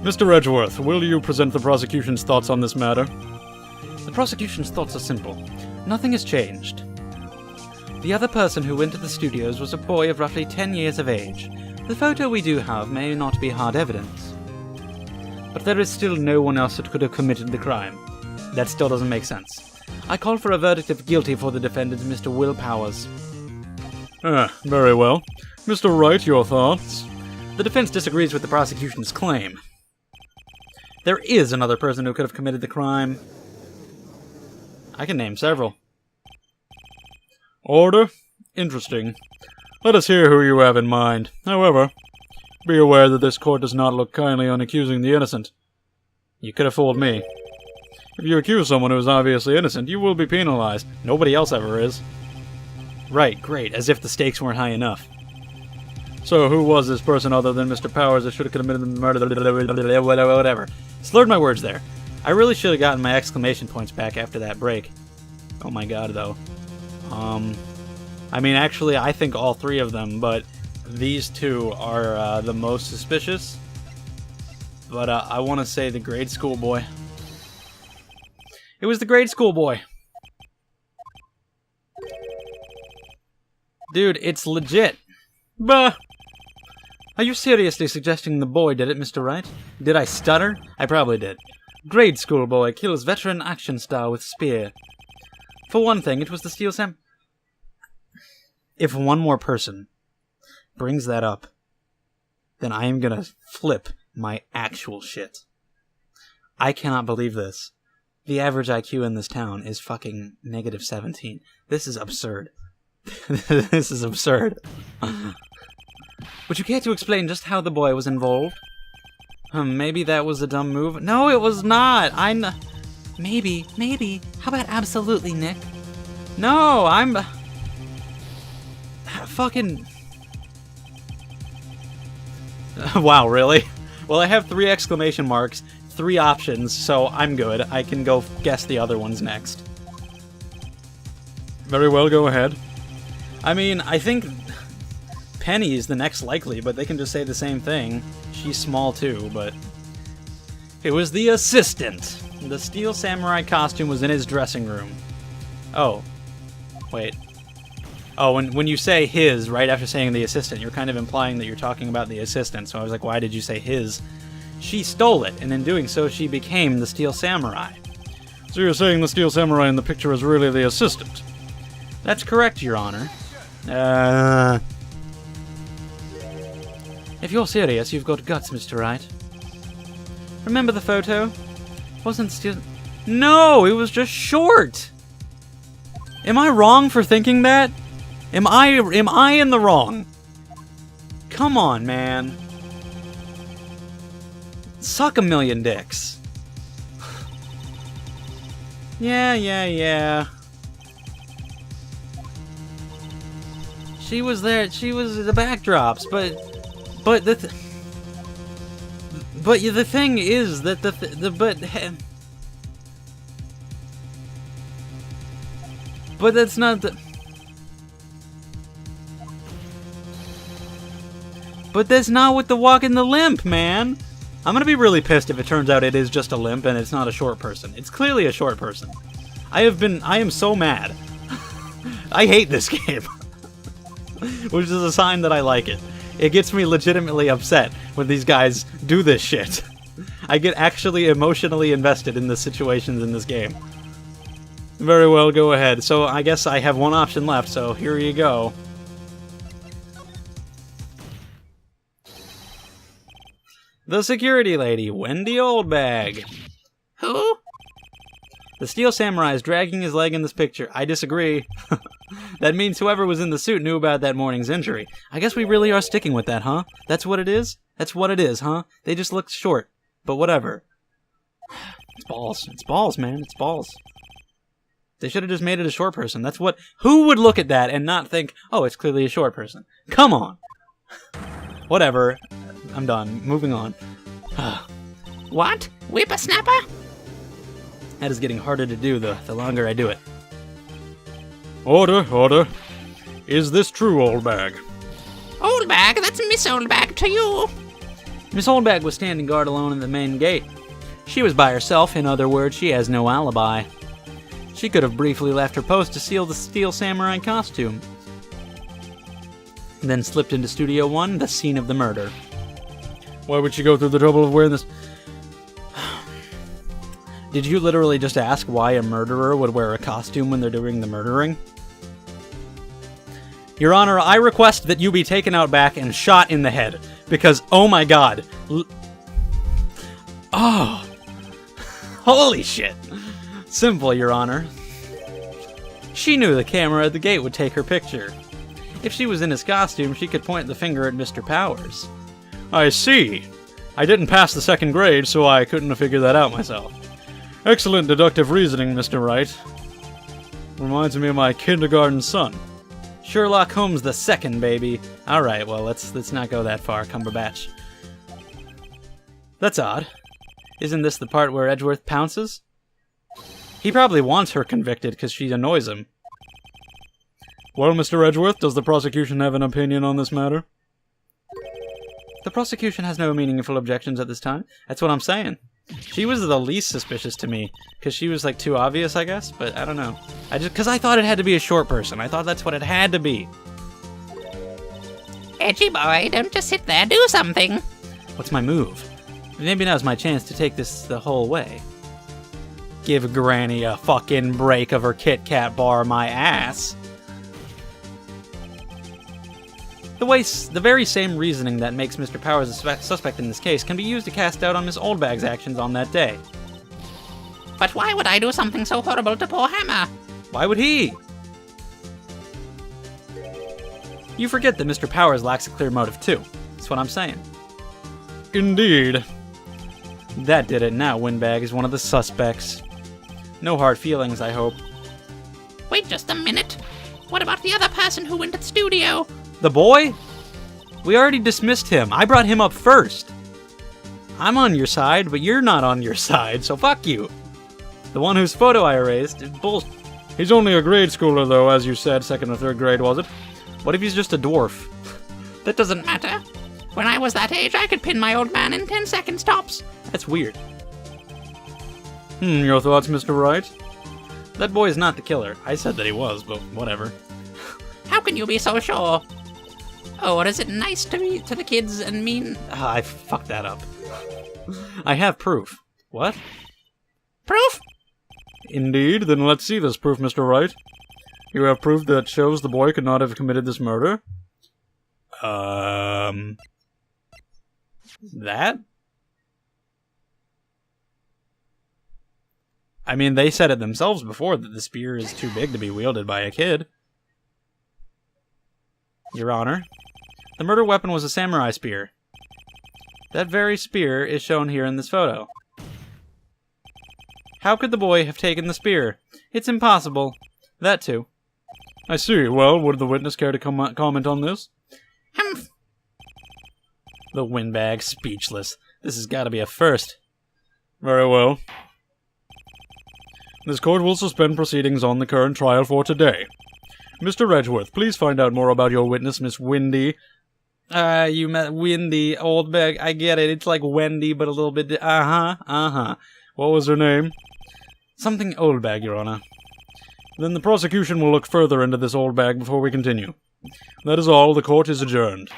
Mr. Edgeworth, will you present the prosecution's thoughts on this matter? The prosecution's thoughts are simple. Nothing has changed. The other person who went to the studios was a boy of roughly 10 years of age. The photo we do have may not be hard evidence. But there is still no one else that could have committed the crime. That still doesn't make sense. I call for a verdict of guilty for the defendant, Mr. Will Powers. Very well. Mr. Wright, your thoughts? The defense disagrees with the prosecution's claim. There is another person who could have committed the crime. I can name several. Order? Interesting. Let us hear who you have in mind. However, be aware that this court does not look kindly on accusing the innocent. You could have fooled me. If you accuse someone who is obviously innocent, you will be penalized. Nobody else ever is. Right, great, as if the stakes weren't high enough. So who was this person other than Mr. Powers that should have committed the murder? Whatever. Slurred my words there. I really should have gotten my exclamation points back after that break. Oh my god, though. I mean, actually, I think all three of them, but these two are the most suspicious. But I want to say the grade school boy. It was the grade school boy. Dude, it's legit. Bah! Are you seriously suggesting the boy did it, Mr. Wright? Did I stutter? I probably did. Grade school boy kills veteran action star with spear. For one thing, it was the Steel Sam. If one more person brings that up, then I am gonna flip my actual shit. I cannot believe this. The average IQ in this town is fucking negative 17. This is absurd. This is absurd. Would you care to explain just how the boy was involved? Maybe that was a dumb move. No, it was not. Maybe. How about absolutely, Nick? No, I'm... fucking... Wow, really? Well, I have 3 exclamation marks, 3 options, so I'm good. I can go guess the other ones next. Very well, go ahead. I mean, I think Penny is the next likely, but they can just say the same thing. She's small too, but... It was the assistant. The Steel Samurai costume was in his dressing room. Oh. Wait. Oh, when you say his, right after saying the assistant, you're kind of implying that you're talking about the assistant, so I was like, why did you say his? She stole it, and in doing so, she became the Steel Samurai. So you're saying the Steel Samurai in the picture is really the assistant? That's correct, Your Honor. If you're serious, you've got guts, Mr. Wright. Remember the photo? Wasn't Steel... No, it was just short! Am I wrong for thinking that? Am I in the wrong? Come on, man. Suck a million dicks. Yeah. She was there. She was the backdrops, but the thing is that but that's not the. But that's not with the walk and the limp, man. I'm gonna be really pissed if it turns out it is just a limp and it's not a short person. It's clearly a short person. I am so mad. I hate this game. Which is a sign that I like it. It gets me legitimately upset when these guys do this shit. I get actually emotionally invested in the situations in this game. Very well, go ahead. So I guess I have one option left, so here you go. The security lady, Wendy Oldbag. Who? The Steel Samurai is dragging his leg in this picture. I disagree. That means whoever was in the suit knew about that morning's injury. I guess we really are sticking with that, huh? That's what it is? That's what it is, huh? They just looked short. But whatever. It's balls. It's balls, man. It's balls. They should have just made it a short person. That's what... Who would look at that and not think, oh, it's clearly a short person? Come on. Whatever. I'm done. Moving on. What? Whippersnapper? That is getting harder to do, the longer I do it. Order. Is this true, Oldbag? Oldbag, that's Miss Oldbag to you. Miss Oldbag was standing guard alone in the main gate. She was by herself, in other words, she has no alibi. She could have briefly left her post to steal the Steel Samurai costume, then slipped into Studio 1, the scene of the murder. Why would she go through the trouble of wearing this? Did you literally just ask why a murderer would wear a costume when they're doing the murdering? Your Honor, I request that you be taken out back and shot in the head, because, oh my god. Oh. Holy shit. Simple, Your Honor. She knew the camera at the gate would take her picture. If she was in his costume, she could point the finger at Mr. Powers. I see. I didn't pass the second grade, so I couldn't have figured that out myself. Excellent deductive reasoning, Mr. Wright. Reminds me of my kindergarten son. Sherlock Holmes the second, baby. Alright, well, let's not go that far, Cumberbatch. That's odd. Isn't this the part where Edgeworth pounces? He probably wants her convicted because she annoys him. Well, Mr. Edgeworth, does the prosecution have an opinion on this matter? The prosecution has no meaningful objections at this time. That's what I'm saying. She was the least suspicious to me, because she was, like, too obvious, I guess, but I don't know. Because I thought it had to be a short person. I thought that's what it had to be. Edgy boy, don't just sit there, do something. What's my move? Maybe now's my chance to take this the whole way. Give Granny a fucking break of her Kit Kat bar my ass. The very same reasoning that makes Mr. Powers a suspect in this case can be used to cast doubt on Miss Oldbag's actions on that day. But why would I do something so horrible to poor Hammer? Why would he? You forget that Mr. Powers lacks a clear motive too. That's what I'm saying. Indeed. That did it. Now Windbag is one of the suspects. No hard feelings, I hope. Wait just a minute. What about the other person who went to the studio? The boy? We already dismissed him. I brought him up first. I'm on your side, but you're not on your side, so fuck you. The one whose photo I erased is bullshit. He's only a grade schooler, though, as you said, 2nd or 3rd grade, was it? What if he's just a dwarf? That doesn't matter. When I was that age, I could pin my old man in 10 seconds tops. That's weird. Your thoughts, Mr. Wright? That boy is not the killer. I said that he was, but whatever. How can you be so sure? Oh, is it nice to the kids and mean? I fucked that up. I have proof. What? Proof? Indeed, then let's see this proof, Mr. Wright. You have proof that shows the boy could not have committed this murder? That? I mean, they said it themselves before that the spear is too big to be wielded by a kid. Your Honor, the murder weapon was a samurai spear. That very spear is shown here in this photo. How could the boy have taken the spear? It's impossible. That too. I see. Well, would the witness care to comment on this? Humph. The windbag, speechless. This has got to be a first. Very well. This court will suspend proceedings on the current trial for today. Mr. Edgeworth, please find out more about your witness, Miss Windy. You met Windy, Oldbag. I get it. It's like Wendy, but a little bit... What was her name? Something Oldbag, Your Honor. Then the prosecution will look further into this Oldbag before we continue. That is all. The court is adjourned.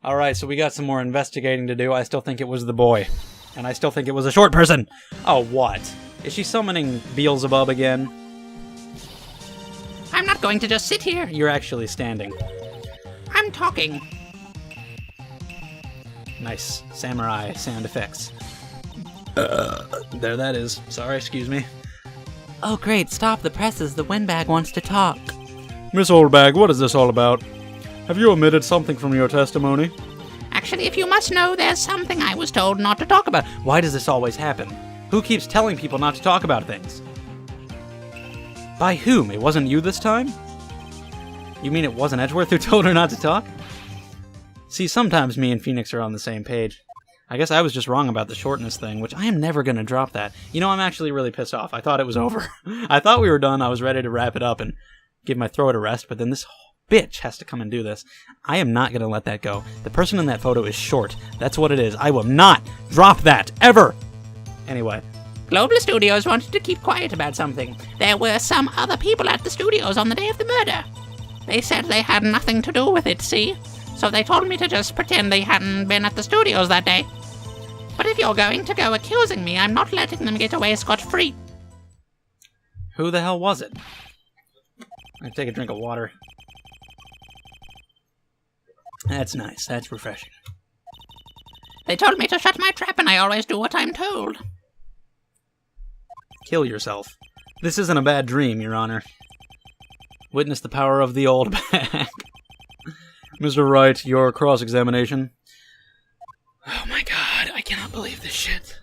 Alright, so we got some more investigating to do. I still think it was the boy. And I still think it was a short person. Oh, what? Is she summoning Beelzebub again? I'm not going to just sit here. You're actually standing. I'm talking. Nice samurai sound effects. There that is. Sorry, excuse me. Oh great, stop the presses. The windbag wants to talk. Miss Oldbag, what is this all about? Have you omitted something from your testimony? Actually, if you must know, there's something I was told not to talk about. Why does this always happen? Who keeps telling people not to talk about things? By whom? It wasn't you this time? You mean it wasn't Edgeworth who told her not to talk? See, sometimes me and Phoenix are on the same page. I guess I was just wrong about the shortness thing, which I am never going to drop that. You know, I'm actually really pissed off. I thought it was over. I thought we were done. I was ready to wrap it up and give my throat a rest, but then this bitch has to come and do this. I am not going to let that go. The person in that photo is short. That's what it is. I will not drop that, ever! Anyway. Global Studios wanted to keep quiet about something. There were some other people at the studios on the day of the murder. They said they had nothing to do with it, see? So they told me to just pretend they hadn't been at the studios that day. But if you're going to go accusing me, I'm not letting them get away scot-free. Who the hell was it? I'm gonna take a drink of water. That's nice. That's refreshing. They told me to shut my trap, and I always do what I'm told. Kill yourself. This isn't a bad dream, Your Honor. Witness the power of the old bag. Mr. Wright, your cross-examination. Oh my god, I cannot believe this shit.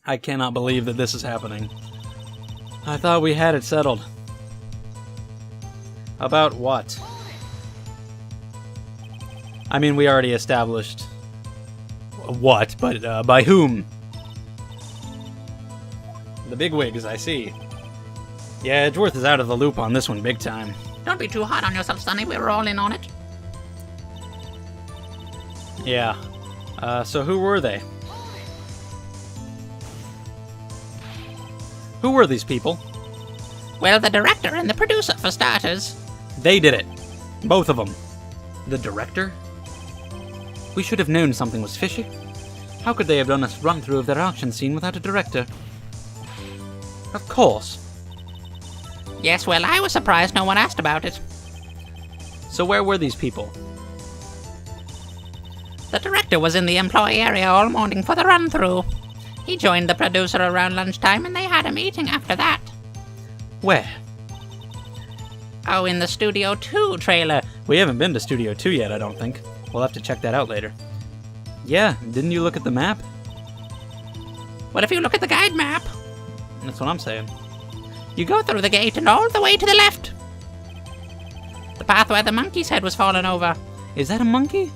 I cannot believe that this is happening. I thought we had it settled. About what? I mean, we already established what, but by whom? The bigwigs, I see. Yeah, Edgeworth is out of the loop on this one big time. Don't be too hard on yourself, Sonny. We were all in on it. Yeah. So who were they? Who were these people? Well, the director and the producer, for starters. They did it. Both of them. The director? We should have known something was fishy. How could they have done a run-through of their action scene without a director? Of course. Yes, well, I was surprised no one asked about it. So where were these people? The director was in the employee area all morning for the run-through. He joined the producer around lunchtime, and they had a meeting after that. Where? Oh, in the Studio 2 trailer. We haven't been to Studio 2 yet, I don't think. We'll have to check that out later. Yeah, didn't you look at the map? What if you look at the guide map? That's what I'm saying. You go through the gate and all the way to the left. The path where the monkey's head was fallen over. Is that a monkey?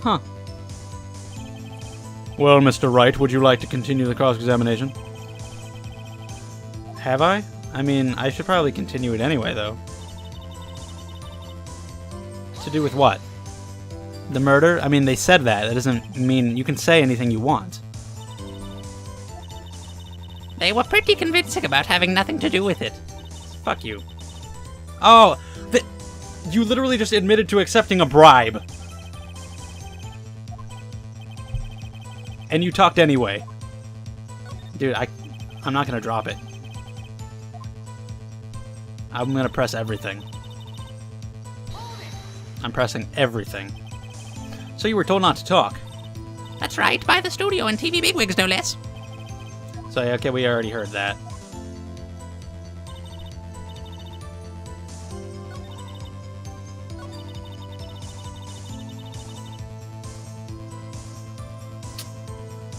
Huh. Well, Mr. Wright, would you like to continue the cross-examination? Have I? I mean, I should probably continue it anyway, though. To do with what? The murder? I mean, they said that. That doesn't mean you can say anything you want. They were pretty convincing about having nothing to do with it. Fuck you. Oh, you literally just admitted to accepting a bribe. And you talked anyway. Dude, I'm not gonna drop it. I'm gonna press everything. I'm pressing everything. So you were told not to talk. That's right, by the studio and TV bigwigs, no less. So, okay, we already heard that.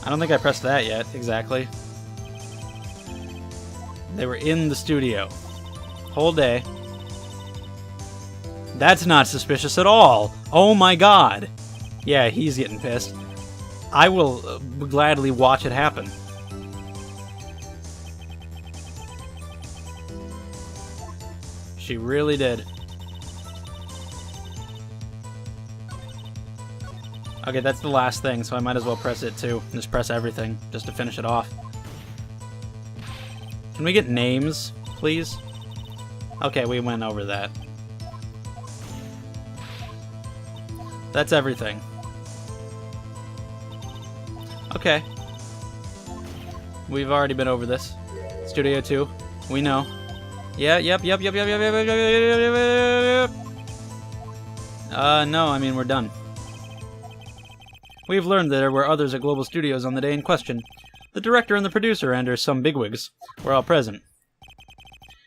I don't think I pressed that yet, exactly. They were in the studio. Whole day. That's not suspicious at all. Oh my god. Yeah, he's getting pissed. I will gladly watch it happen. She really did. Okay, that's the last thing, so I might as well press it too. Just press everything, just to finish it off. Can we get names, please? Okay, we went over that. That's everything. Okay. We've already been over this. Studio 2. We know. Yeah, yep. No, I mean, we're done. We've learned that there were others at Global Studios on the day in question. The director and the producer and some bigwigs were all present.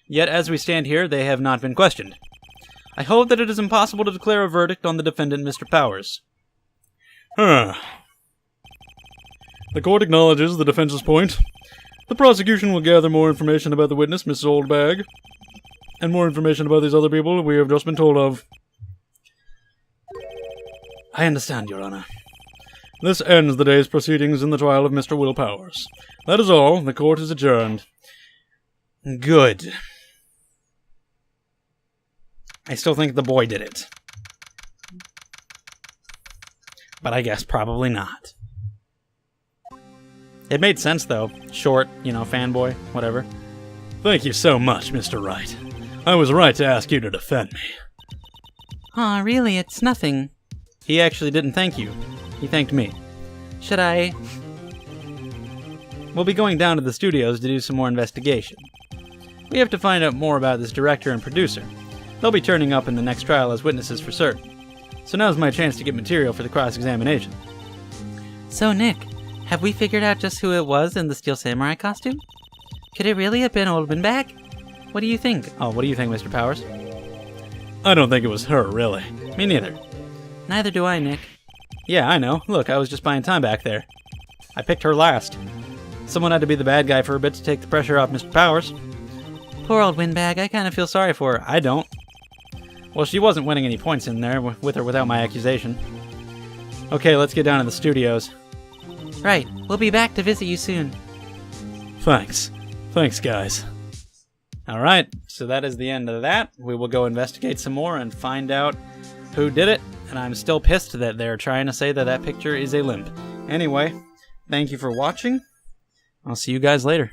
Yet, as we stand here, they have not been questioned. I hope that it is impossible to declare a verdict on the defendant, Mr. Powers. The court acknowledges the defense's point. The prosecution will gather more information about the witness, Mrs. Oldbag, and more information about these other people we have just been told of. I understand, Your Honor. This ends the day's proceedings in the trial of Mr. Will Powers. That is all. The court is adjourned. Good. I still think the boy did it. But I guess probably not. It made sense, though. Short, fanboy, whatever. Thank you so much, Mr. Wright. I was right to ask you to defend me. Aw, really, it's nothing. He actually didn't thank you. He thanked me. Should I? We'll be going down to the studios to do some more investigation. We have to find out more about this director and producer. They'll be turning up in the next trial as witnesses for certain. So now's my chance to get material for the cross-examination. So, Nick, have we figured out just who it was in the Steel Samurai costume? Could it really have been Old Windbag? What do you think? Oh, what do you think, Mr. Powers? I don't think it was her, really. Me neither. Neither do I, Nick. Yeah, I know. Look, I was just buying time back there. I picked her last. Someone had to be the bad guy for a bit to take the pressure off Mr. Powers. Poor Old Windbag, I kind of feel sorry for her. I don't. Well, she wasn't winning any points in there, with or without my accusation. Okay, let's get down to the studios. Right, we'll be back to visit you soon. Thanks. Thanks, guys. Alright, so that is the end of that. We will go investigate some more and find out who did it. And I'm still pissed that they're trying to say that that picture is a limp. Anyway, thank you for watching. I'll see you guys later.